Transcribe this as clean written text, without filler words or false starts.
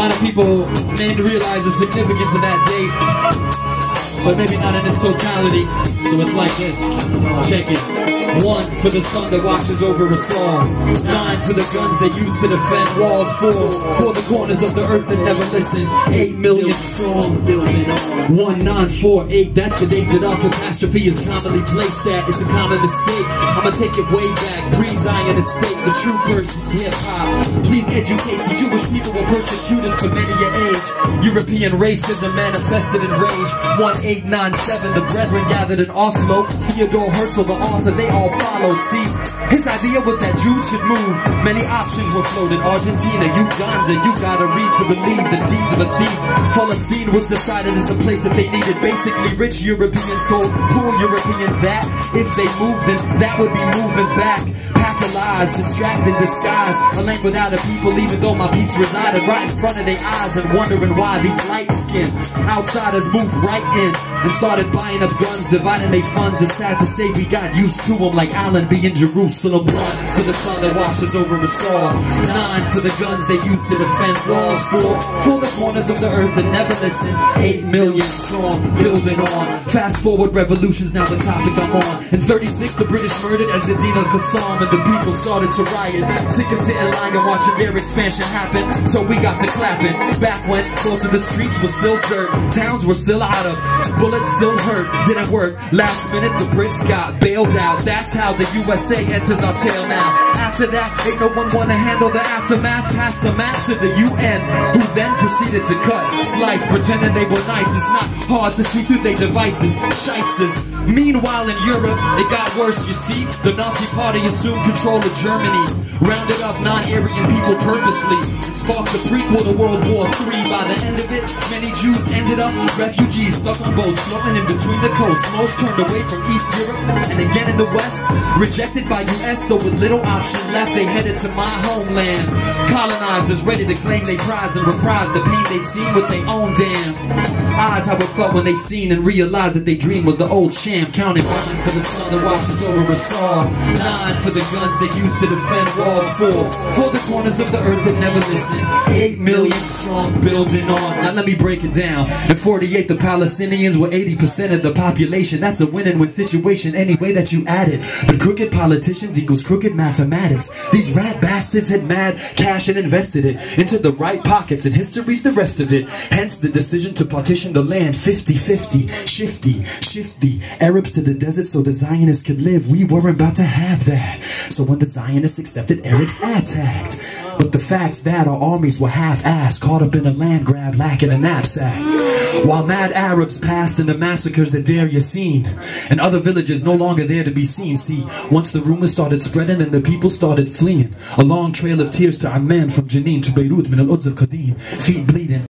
lot of people may realize the significance of that date, but maybe not in its totality. So it's like this. Check it. 1 for the sun that washes over us all. 9 for the guns they use to defend walls. 4 for the corners of the earth that never listen. 8 million strong, building on. 1948, that's the date that our catastrophe is commonly placed at. It's a common mistake. I'ma take it way back. Pre-Zionist state, the true verse was hip-hop. Please educate. See, Jewish people were persecuted for many an age. European racism manifested in rage. 1897, the brethren gathered in Oslo. Theodore Herzl, the author, they all followed. See, his idea was that Jews should move. Many options were floated. Argentina, Uganda, you gotta read to believe the deeds of a thief. Palestine was decided as the place that they needed. Basically, rich Europeans told poor Europeans that if they moved, then that would be moving back. Pathologised, distracted, disguised. A land without a people, even though my peeps resided right in front of their eyes, and wondering why these light-skinned outsiders moved right in and started buying up guns, dividing their funds. It's sad to say we got used to them, like Allenby in Jerusalem. 1 for the sun that washes over us all. 9 for the guns they use to defend walls. 4 for the corners of the earth that never listen. 8 million strong, building on. Fast forward, revolution's now the topic I'm on. In 36, the British murdered Ezzedine al-Qassam, and the people started to riot. Sick of sitting lying and watching their expansion happen, so we got to clapping. Back when most of the streets were still dirt, towns were still out of, bullets still hurt, didn't work. Last minute the Brits got bailed out. That's how the USA enters our tale now. After that, ain't no one wanna handle the aftermath. Pass the map to the UN, who then proceeded to cut, slice, pretending they were nice. It's not hard to see through their devices, shysters. Meanwhile in Europe, it got worse, you see. The Nazi party assumed control of Germany, rounded up non-Aryan people purposely, and sparked the prequel to World War III. By the end of it, many Jews ended up refugees, stuck on boats, floating in between the coasts. Most turned away from East Europe, and again in the West, rejected by US, so with little option left, they headed to my homeland. Colonizers ready to claim their prize and reprise the pain they'd seen with their own damn eyes. How it felt when they seen and realized that their dream was the old sham. Counting 1 for the sun that washes over us all. 9 for the guns they used to defend walls. 4 for the corners of the earth that never listen. 8 million strong, building on. Now let me break it down. In 48, the Palestinians were 80% of the population. That's a win-and-win situation any way that you add it. But crooked politicians equals crooked mathematics. These rat bastards had mad cash and invested it into the right pockets, and history's the rest of it. Hence the decision to partition the land 50-50. Shifty Arabs to the desert so the Zionists could live. We weren't about to have that. So when the Zionists accepted, Arabs attacked. But the fact's that our armies were half-assed, caught up in a land grab lacking a knapsack. While mad Arabs passed in the massacres at Deir Yassin, and other villages no longer there to be seen. See, once the rumors started spreading, then the people started fleeing. A long trail of tears to Amman, from Jenin to Beirut, min al-Quds al-Qadim, feet bleeding.